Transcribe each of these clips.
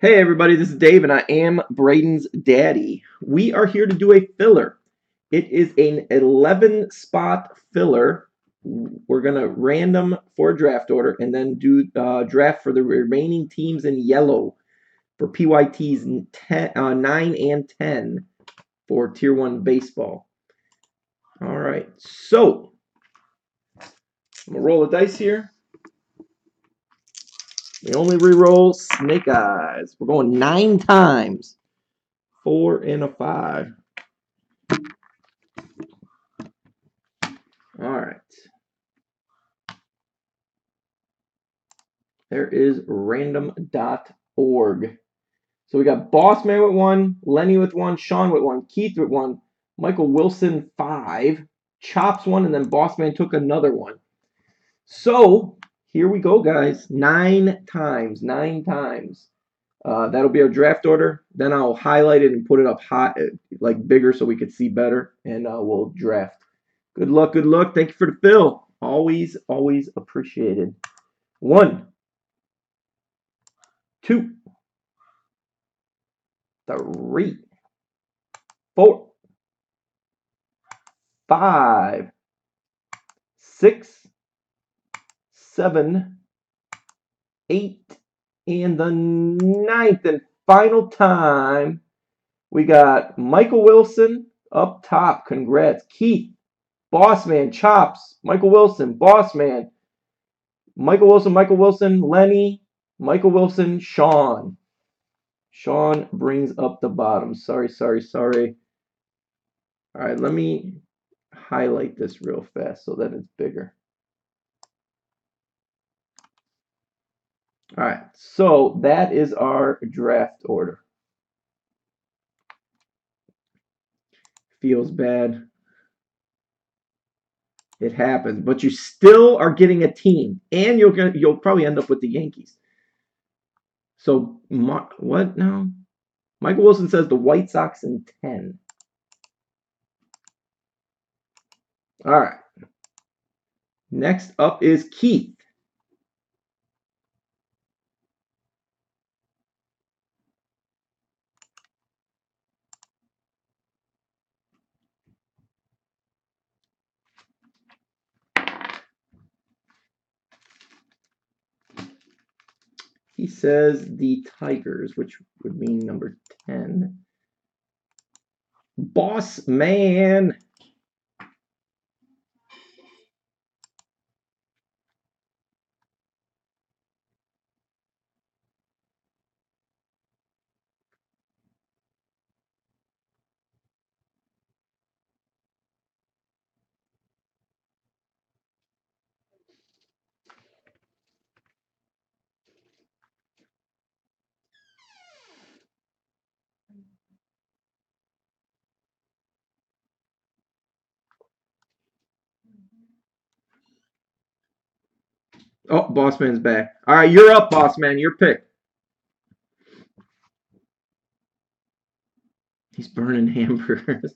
Hey everybody, this is Dave and I am Braden's daddy. We are here to do a filler. It is an 11 spot filler. We're going to random for a draft order and then do draft for the remaining teams in yellow for PYTs 9 and 10 for Tier 1 baseball. All right, so I'm going to roll the dice here. We only re-roll snake eyes. We're going 9 times. 4 and a 5. All right. There is random.org. So we got Bossman with 1, Lenny with 1, Sean with 1, Keith with 1, Michael Wilson 5, Chops 1, and then Bossman took another 1. So here we go, guys. 9 times. 9 times. That'll be our draft order. Then I'll highlight it and put it up high, like bigger so we could see better, and we'll draft. Good luck, good luck. Thank you for the fill. Always, always appreciated. 1, 2, 3, 4, 5, 6, 7, 8, and the 9th and final time. We got Michael Wilson up top. Congrats. Keith, Bossman, Chops, Michael Wilson, Bossman, Michael Wilson, Lenny, Michael Wilson, Sean. Sean brings up the bottom. Sorry. All right, let me highlight this real fast so that it's bigger. All right, so that is our draft order. Feels bad. It happens, but you still are getting a team, and you'll probably end up with the Yankees. So what now? Michael Wilson says the White Sox in 10. All right. Next up is Keith. He says the Tigers, which would mean number 10. Boss man. Oh, Boss Man's back. All right, you're up, Boss Man. Your pick. He's burning hamburgers.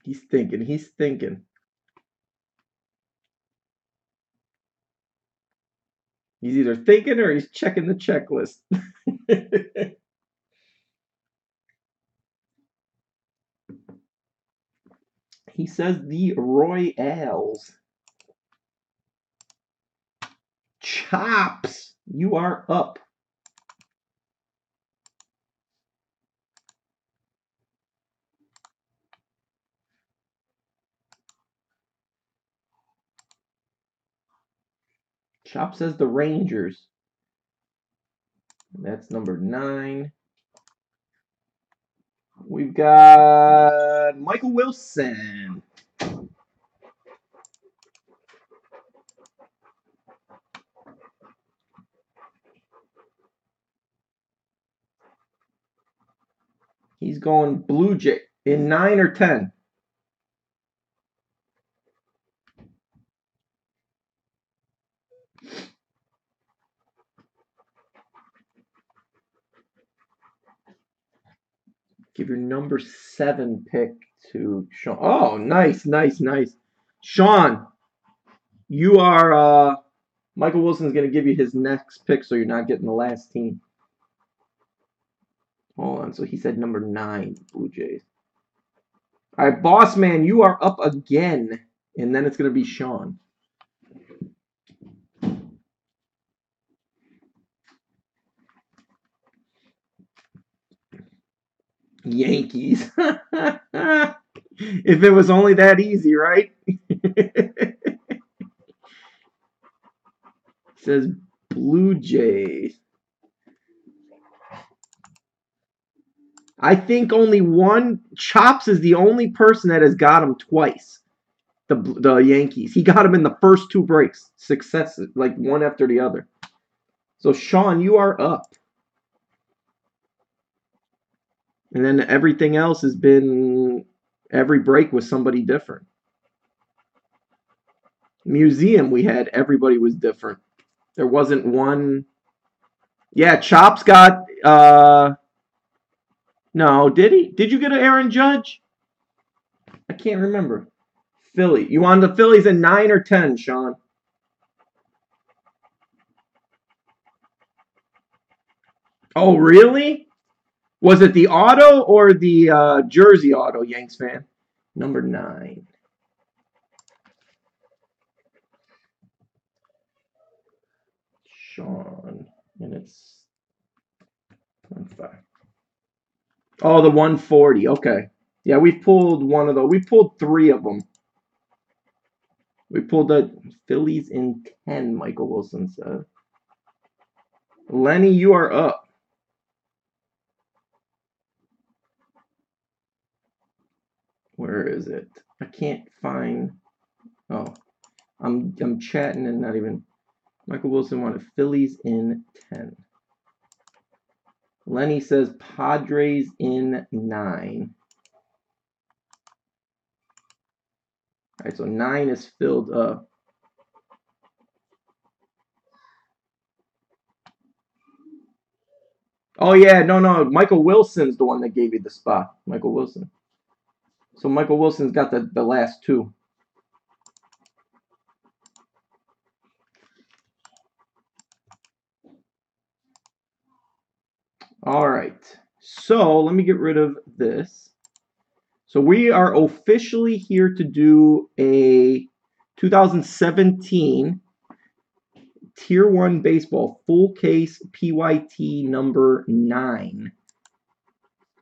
He's thinking. He's thinking. He's either thinking or he's checking the checklist. He says the Royals. Chops, you are up. Chop says the Rangers. That's number 9. We've got Michael Wilson. He's going Blue Jay in 9 or 10. Give your number 7 pick to Sean. Oh, nice, nice, nice. Sean, you are Michael Wilson's going to give you his next pick, so you're not getting the last team. Hold on. So he said number 9, Blue Jays. All right, Boss Man, you are up again, and then it's going to be Sean. Yankees. If it was only that easy, right? Says Blue Jays. I think only one. Chops is the only person that has got him twice. The Yankees. He got him in the first 2 breaks. Success, like one after the other. So, Sean, you are up. And then everything else has been, every break was somebody different. Museum we had, everybody was different. There wasn't one. Yeah, Chops got, no, did he? Did you get an Aaron Judge? I can't remember. Philly. You on the Phillies in 9 or 10, Sean? Oh, really? Was it the auto or the jersey auto, Yanks fan? Number 9. Sean. And it's 1-5. Oh, the 140. Okay. Yeah, we pulled one of those. We pulled 3 of them. We pulled the Phillies in 10, Michael Wilson said. Lenny, you are up. Where is it? I can't find. Oh, I'm chatting and not even. Michael Wilson wanted Phillies in 10. Lenny says Padres in 9. All right, so 9 is filled up. Oh, yeah, no. Michael Wilson's the one that gave you the spot. Michael Wilson. So Michael Wilson's got the last 2. All right. So let me get rid of this. So we are officially here to do a 2017 Tier 1 Baseball full case PYT number 9,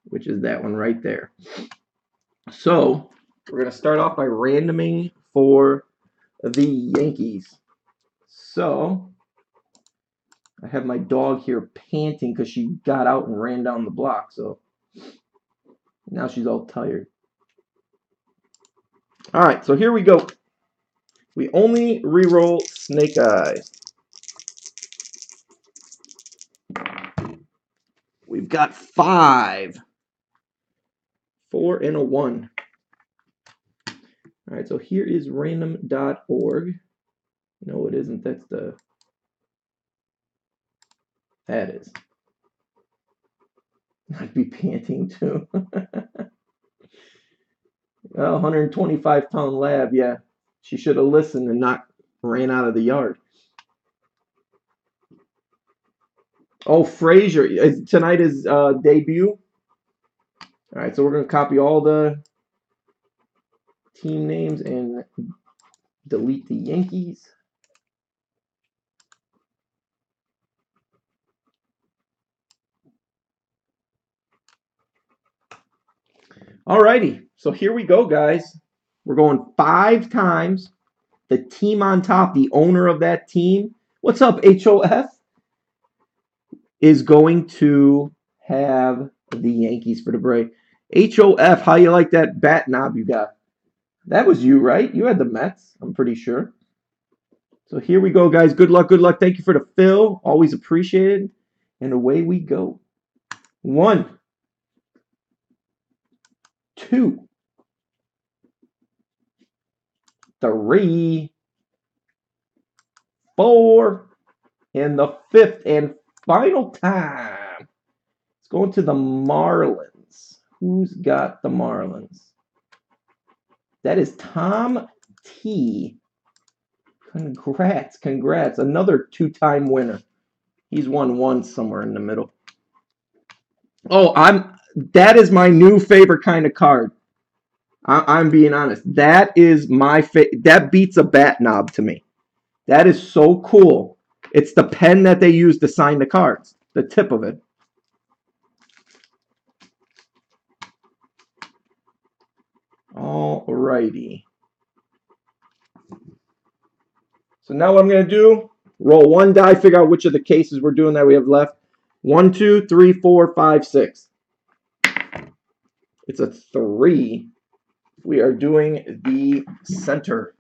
which is that one right there. So we're going to start off by randoming for the Yankees. So I have my dog here panting because she got out and ran down the block. So now she's all tired. All right, so here we go. We only re-roll Snake Eyes. We've got 5. 4 and a 1. All right, so here is random.org. No, it isn't. That is. I'd be panting too. 125-pound lab, yeah. She should have listened and not ran out of the yard. Oh, Frazier. Tonight is debut. All right, so we're going to copy all the team names and delete the Yankees. Alrighty, so here we go, guys. We're going 5 times. The team on top, the owner of that team, what's up, HOF, is going to have the Yankees for the break. HOF, how you like that bat knob you got? That was you, right? You had the Mets, I'm pretty sure. So here we go, guys. Good luck, good luck. Thank you for the fill. Always appreciated. And away we go. 1, 2, 3, 4, and the 5th and final time. It's going to the Marlins. Who's got the Marlins? That is Tom T. Congrats, congrats. Another 2-time winner. He's won once somewhere in the middle. Oh, that is my new favorite kind of card. I'm being honest. That is that beats a bat knob to me. That is so cool. It's the pen that they use to sign the cards. The tip of it. Alrighty. So now what I'm going to do, roll 1 die, figure out which of the cases we're doing that we have left. 1, 2, 3, 4, 5, 6. It's a 3. We are doing the center.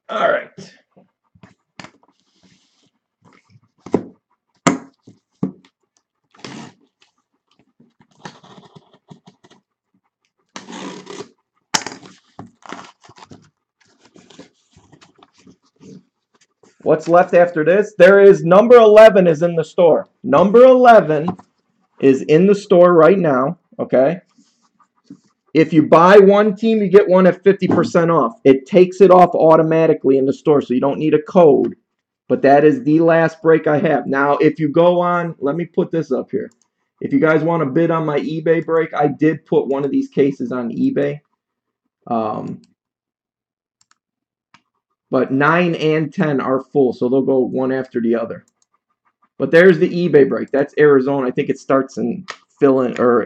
All right. What's left after this? There is number 11 is in the store. Number 11 is in the store right now, okay? If you buy one team, you get one at 50% off. It takes it off automatically in the store, so you don't need a code. But that is the last break I have. Now, if you go on, let me put this up here. If you guys want to bid on my eBay break, I did put one of these cases on eBay. But 9 and 10 are full, so they'll go one after the other. But there's the eBay break. That's Arizona. I think it starts and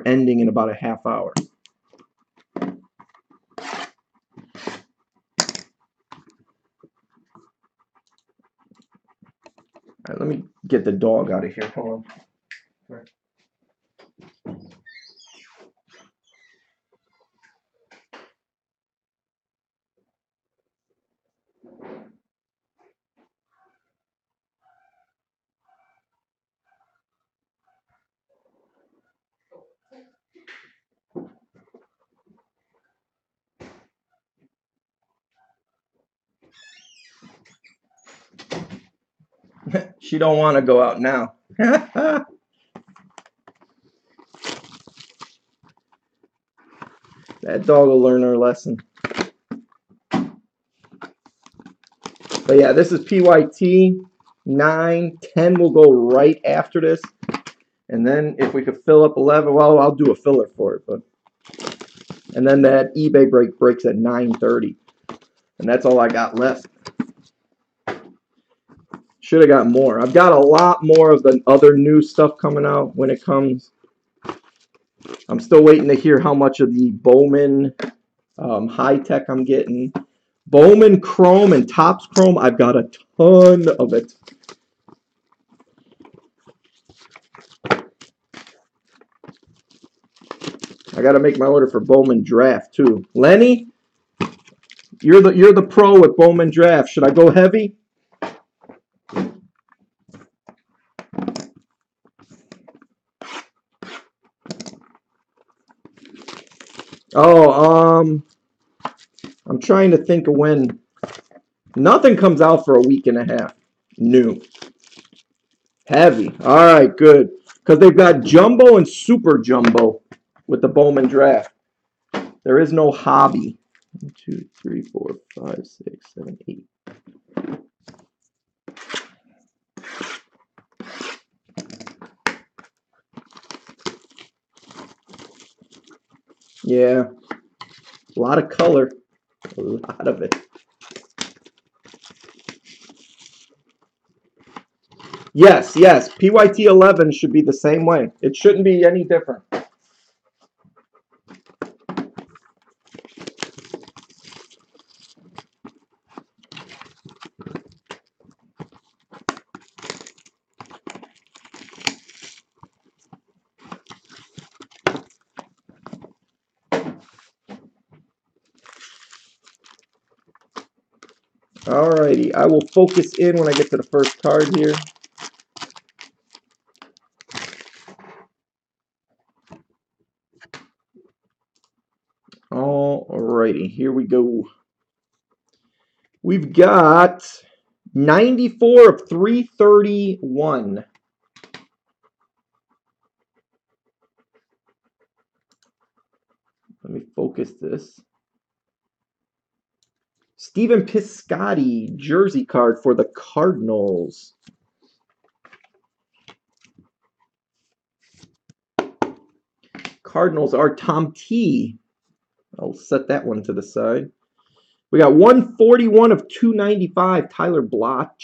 ending in about a half hour. All right, let me get the dog out of here. Hold on. She don't want to go out now. That dog will learn her lesson. But yeah, this is PYT. 9, 10 will go right after this. And then if we could fill up 11, well, I'll do a filler for it. But and then that eBay break breaks at 9:30. And that's all I got left. Should have got more. I've got a lot more of the other new stuff coming out when it comes. I'm still waiting to hear how much of the Bowman high tech I'm getting. Bowman Chrome and Topps Chrome, I've got a ton of it. I got to make my order for Bowman Draft too. Lenny, you're the pro with Bowman Draft. Should I go heavy? Oh, I'm trying to think of when. Nothing comes out for a week and a half. New. Heavy. All right, good. Because they've got Jumbo and Super Jumbo with the Bowman Draft. There is no hobby. 1, 2, 3, 4, 5, 6, 7, 8. Yeah. A lot of color. A lot of it. Yes, yes. PYT 11 should be the same way. It shouldn't be any different. Alrighty, I will focus in when I get to the first card here. Alrighty, here we go. We've got 94 of 331. Let me focus this. Stephen Piscotty, jersey card for the Cardinals. Cardinals are Tom T. I'll set that one to the side. We got 141 of 295, Tyler Bloch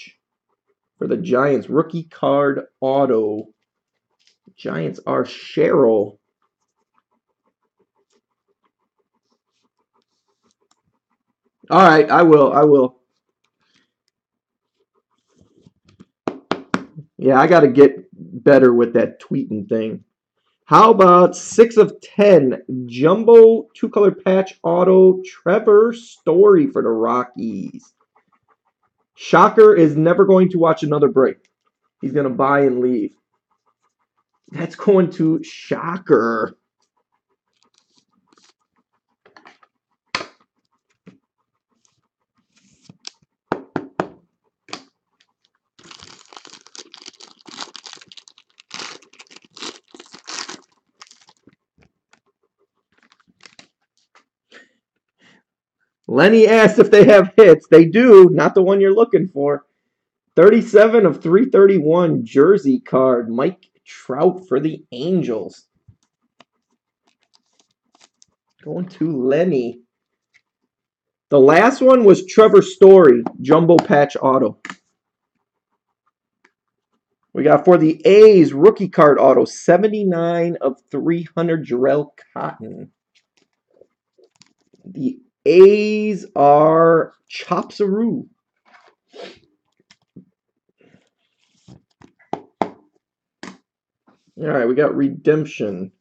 for the Giants. Rookie card auto. Giants are Cheryl. All right, I will. Yeah, I got to get better with that tweeting thing. How about 6 of 10, jumbo 2-color patch auto, Trevor Story for the Rockies. Shocker is never going to watch another break. He's going to buy and leave. That's going to Shocker. Lenny asked if they have hits. They do, not the one you're looking for. 37 of 331, jersey card, Mike Trout for the Angels. Going to Lenny. The last one was Trevor Story, jumbo patch auto. We got for the A's, rookie card auto, 79 of 300, Jarrell Cotton. The A's are Chopsaroo. All right, we got redemption.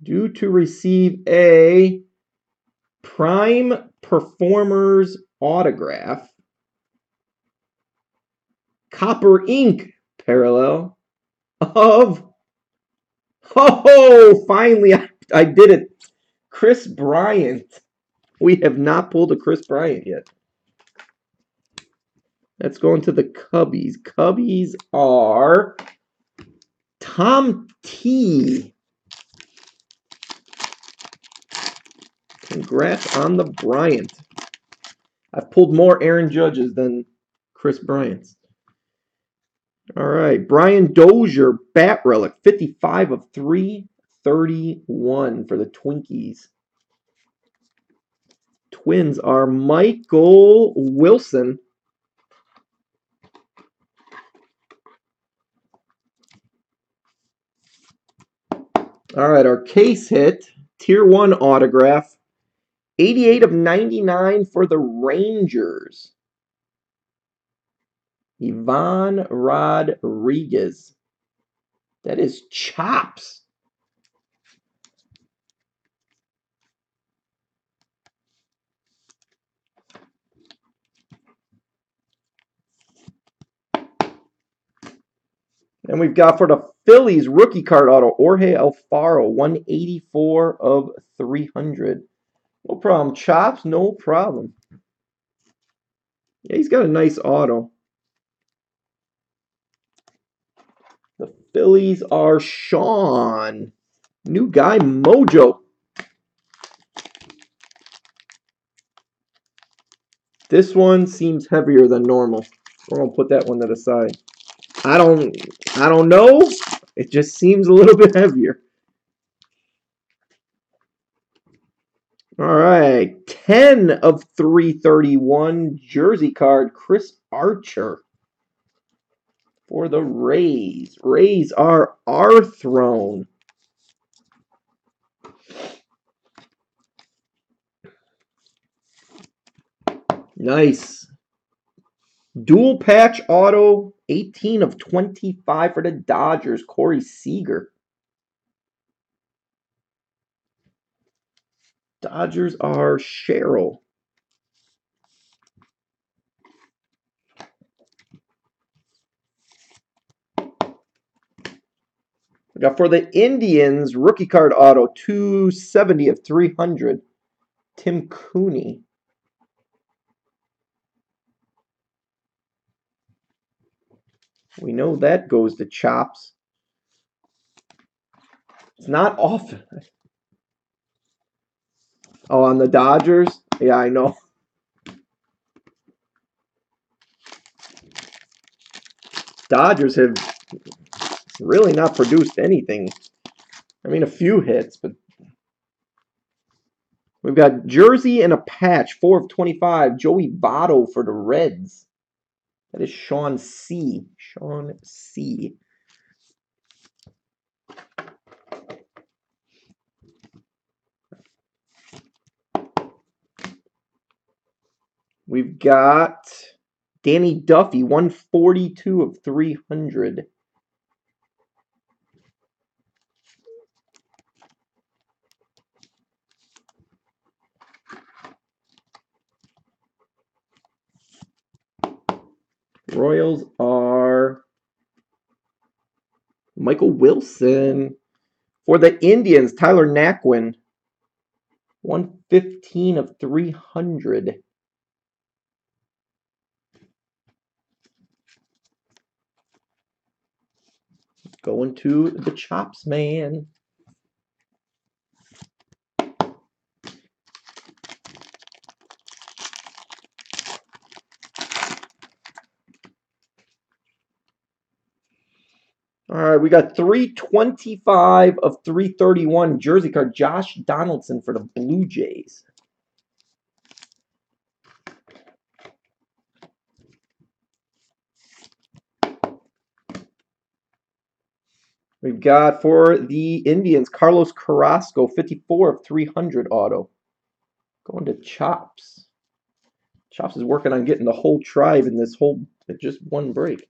Due to receive a Prime Performers autograph. Copper Ink parallel of, oh, finally I did it. Chris Bryant. We have not pulled a Chris Bryant yet. Let's go into the Cubbies. Cubbies are Tom T. Congrats on the Bryant. I've pulled more Aaron Judges than Chris Bryant's. All right. Brian Dozier, Bat Relic, 55 of 331 for the Twinkies. Twins are Michael Wilson. All right, our case hit, Tier 1 autograph, 88 of 99 for the Rangers. Ivan Rodriguez. That is chops. And we've got for the Phillies, rookie card auto, Jorge Alfaro, 184 of 300. No problem. Chops, no problem. Yeah, he's got a nice auto. The Phillies are Sean. New guy, Mojo. This one seems heavier than normal. We're going to put that one to the side. I don't know. It just seems a little bit heavier. All right. 10 of 331, jersey card, Chris Archer for the Rays. Rays are Arthrone. Nice. Dual patch auto, 18 of 25 for the Dodgers, Corey Seager. Dodgers are Cheryl. We got for the Indians, rookie card auto, 270 of 300. Tim Cooney. We know that goes to Chops. It's not often. Oh, on the Dodgers? Yeah, I know. Dodgers have really not produced anything. I mean, a few hits, but we've got jersey and a patch, 4 of 25. Joey Votto for the Reds. That is Sean C. Sean C. We've got Danny Duffy, 142 of 300. Royals are Michael Wilson. For the Indians, Tyler Naquin, 115 of 300. Going to the Chops, man. All right, we got 325 of 331 jersey card. Josh Donaldson for the Blue Jays. We've got for the Indians, Carlos Carrasco, 54 of 300 auto. Going to Chops. Chops is working on getting the whole tribe in this whole just one break.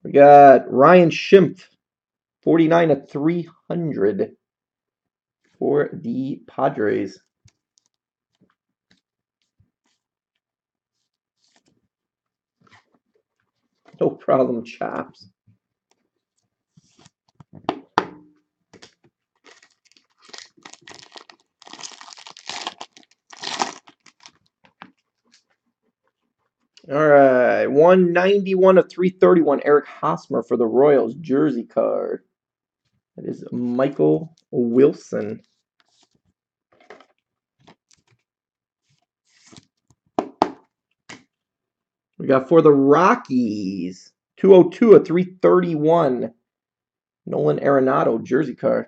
We got Ryan Schimpf, 49 of 300 for the Padres. No problem, Chops. All right, 191 of 331, Eric Hosmer for the Royals, jersey card. That is Michael Wilson. We got for the Rockies, 202 of 331, Nolan Arenado, jersey card.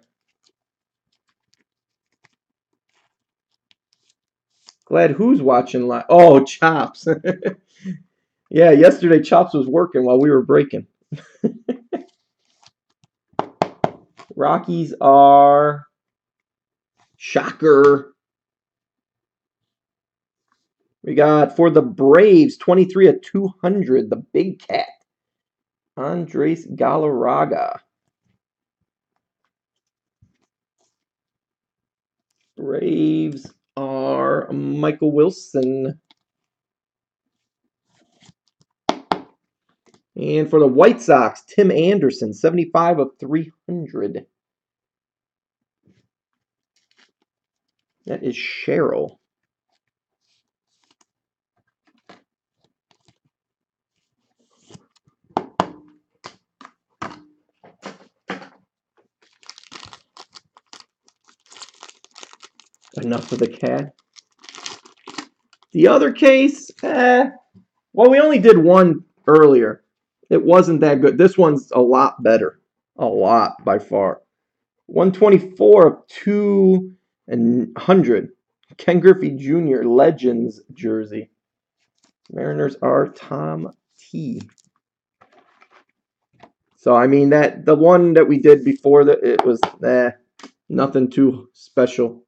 Glad who's watching live. Oh, Chops. Yeah, yesterday Chops was working while we were breaking. Rockies are shocker. We got for the Braves, 23 of 200, the Big Cat, Andres Galarraga. Braves are Michael Wilson. And for the White Sox, Tim Anderson, 75 of 300. That is Cheryl. Enough of the cat. The other case, well, we only did one earlier. It wasn't that good. This one's a lot better. A lot by far. 124 of 200. Ken Griffey Jr. Legends jersey. Mariners are Tom T. So I mean that the one that we did before that it was nothing too special.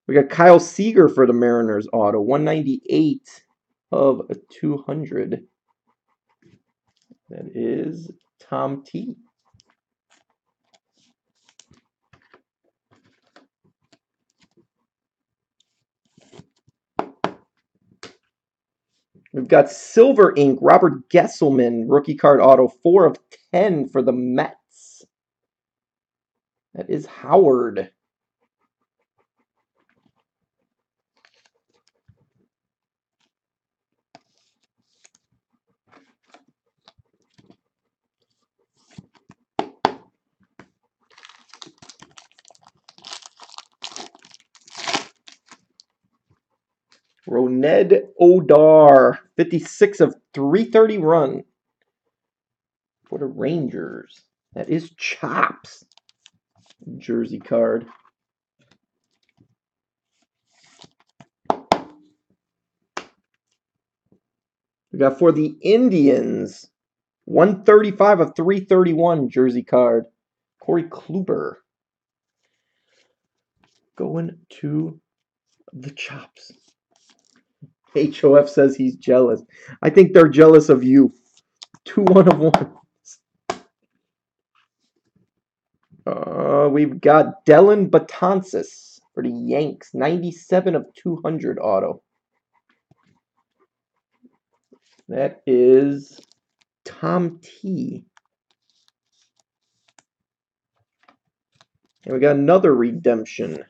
We got Kyle Seager for the Mariners auto, 198 of 200. That is Tom T. We've got Silver Ink, Robert Gesselman, rookie card auto, 4 of 10 for the Mets. That is Howard. Roned Odar, 56 of 330 run for the Rangers. That is Chops. Jersey card. We got for the Indians, 135 of 331 jersey card. Corey Kluber. Going to the Chops. HOF says he's jealous. I think they're jealous of you. 2 1 of 1. We've got Dellin Betances for the Yanks. 97 of 200 auto. That is Tom T. And we got another redemption.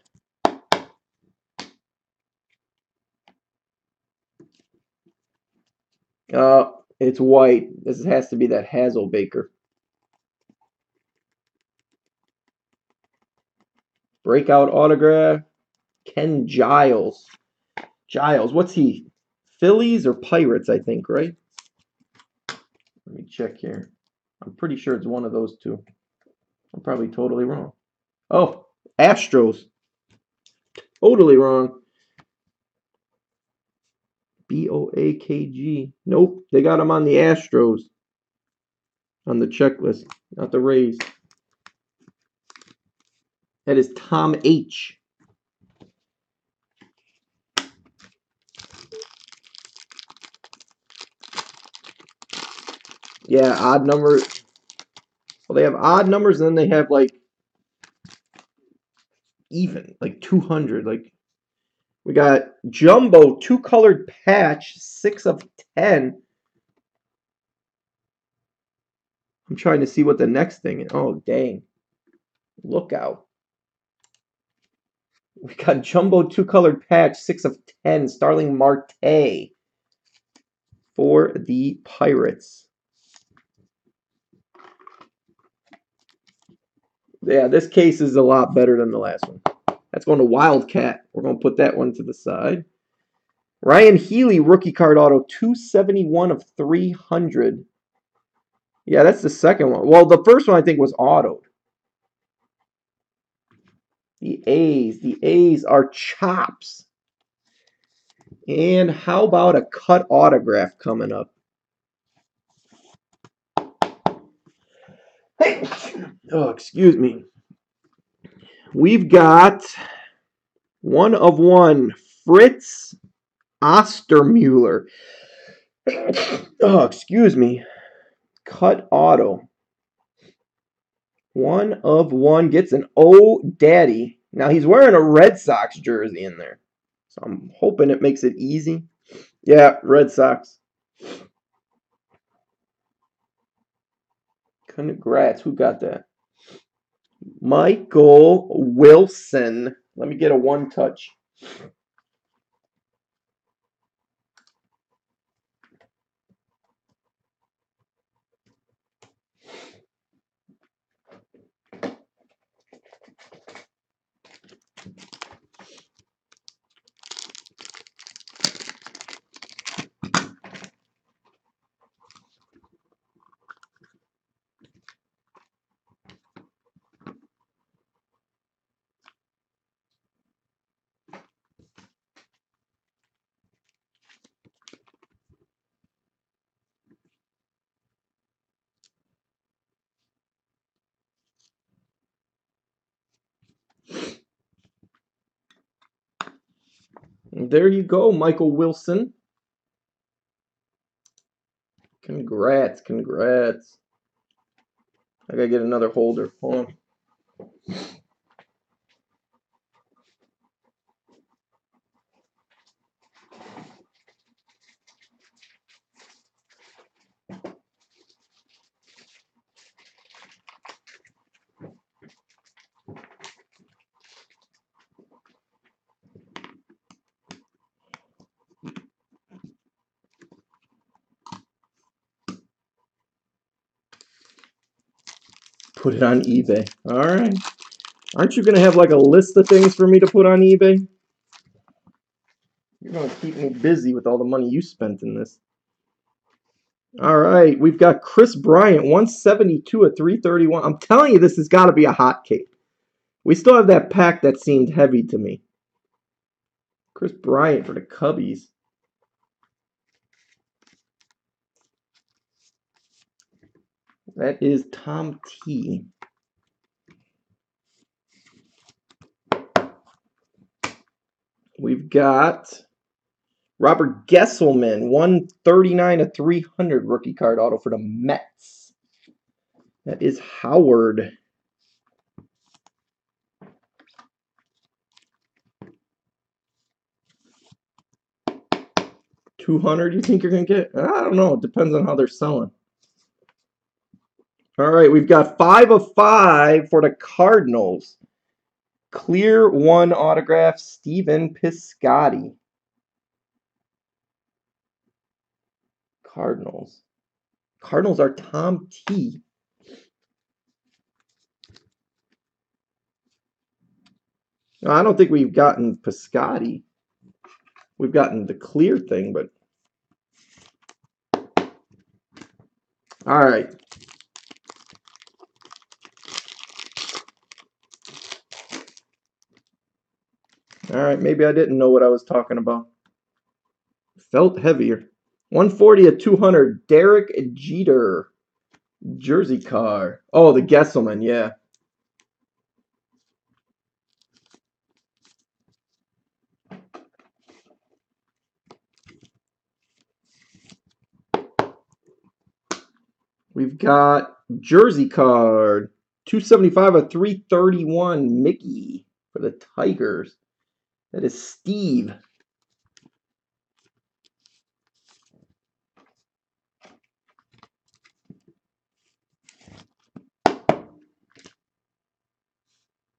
It's white. This has to be that Hazelbaker. Breakout autograph. Ken Giles. Giles, what's he? Phillies or Pirates, I think, right? Let me check here. I'm pretty sure it's one of those two. I'm probably totally wrong. Oh, Astros. Totally wrong. BOAKG. Nope, they got him on the Astros. On the checklist, not the Rays. That is Tom H. Yeah, odd numbers. Well, they have odd numbers, and then they have like even, like 200. Like we got Jumbo 2-colored patch, 6 of 10. I'm trying to see what the next thing is. Oh, dang. Look out. We got Jumbo 2-colored patch, 6 of 10. Starling Marte for the Pirates. Yeah, this case is a lot better than the last one. That's going to Wildcat. We're going to put that one to the side. Ryan Healy, rookie card auto, 271 of 300. Yeah, that's the second one. Well, the first one I think was autoed. The A's are Chops. And how about a cut autograph coming up? Oh, excuse me. We've got 1 of 1, Fritz Ostermuller. Oh, excuse me. Cut auto. 1 of 1 gets an Oh Daddy. Now he's wearing a Red Sox jersey in there. So I'm hoping it makes it easy. Yeah, Red Sox. Congrats. Who got that? Michael Wilson. Let me get a 1-touch. And there you go, Michael Wilson. Congrats, congrats. I gotta get another holder. Hold on. Put it on eBay. All right. Aren't you going to have like a list of things for me to put on eBay? You're going to keep me busy with all the money you spent in this. All right. We've got Kris Bryant, 172 at 331. I'm telling you, this has got to be a hot cake. We still have that pack that seemed heavy to me. Kris Bryant for the Cubbies. That is Tom T. We've got Robert Gesselman, 139 of 300 rookie card auto for the Mets. That is Howard. $200 you think you're going to get? I don't know. It depends on how they're selling. All right, we've got 5 of 5 for the Cardinals. Clear 1 autograph, Stephen Piscotty. Cardinals. Cardinals are Tom T. No, I don't think we've gotten Piscotty. We've gotten the clear thing, but... All right. All right, maybe I didn't know what I was talking about. Felt heavier. 140 at 200, Derek Jeter. Jersey car. Oh, the Gesselman, yeah. We've got Jersey card. 275 of 331, Mickey for the Tigers. That is Steve.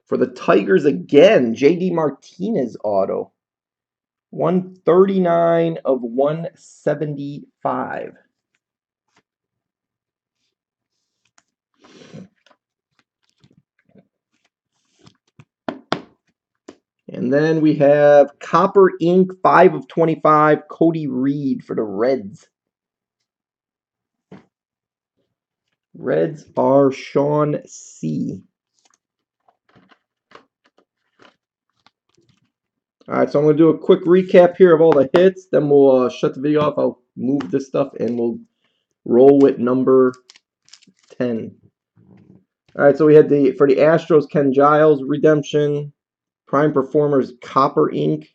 For the Tigers again, J.D. Martinez auto. 139 of 175. And then we have Copper Ink, 5 of 25, Cody Reed for the Reds. Reds are Sean C. All right, so I'm going to do a quick recap here of all the hits. Then we'll shut the video off. I'll move this stuff and we'll roll with number 10. All right, so we had for the Astros, Ken Giles, Redemption. Prime Performers, Copper Ink,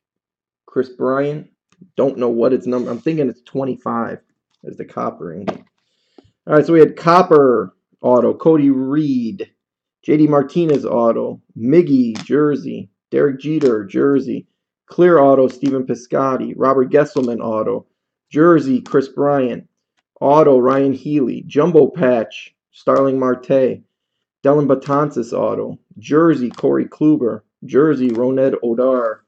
Kris Bryant. Don't know what its number. I'm thinking it's 25 as the Copper Ink. All right, so we had Copper auto, Cody Reed, J.D. Martinez auto, Miggy, jersey, Derek Jeter, jersey, clear auto, Stephen Piscotty, Robert Gesselman auto, jersey, Kris Bryant, auto, Ryan Healy, jumbo patch, Starling Marte, Dellin Betances auto, jersey, Corey Kluber, jersey, Roned Odar,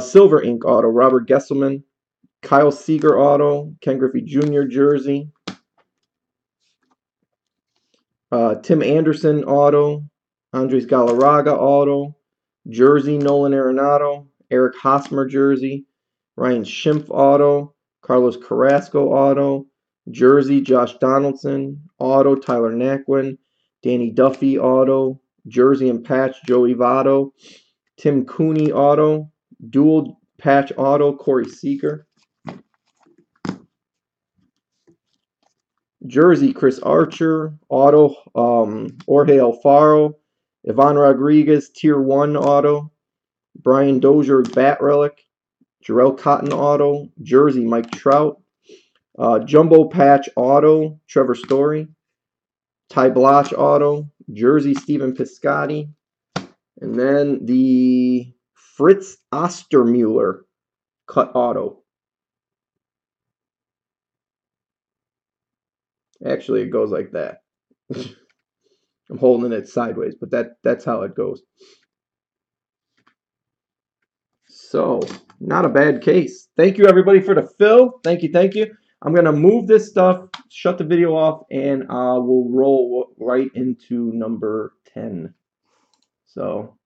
silver ink auto, Robert Gesselman, Kyle Seager auto, Ken Griffey Jr. jersey, Tim Anderson auto, Andres Galarraga auto, jersey, Nolan Arenado, Eric Hosmer jersey, Ryan Schimpf auto, Carlos Carrasco auto, jersey, Josh Donaldson auto, Tyler Naquin, Danny Duffy auto, jersey and patch, Joey Votto, Tim Cooney auto, dual patch auto, Corey Seager, jersey, Chris Archer, auto, Jorge Alfaro, Ivan Rodriguez, tier 1 auto, Brian Dozier, bat relic, Jarrell Cotton auto, jersey, Mike Trout, jumbo patch auto, Trevor Story, Ty Blach auto, jersey, Stephen Piscotty, and then the Fritz Ostermuller cut auto. Actually, it goes like that. I'm holding it sideways, but that's how it goes. So, not a bad case. Thank you, everybody, for the fill. Thank you, thank you. I'm going to move this stuff shut the video off, and we'll roll right into number 10. So.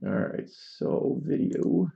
All right, so video.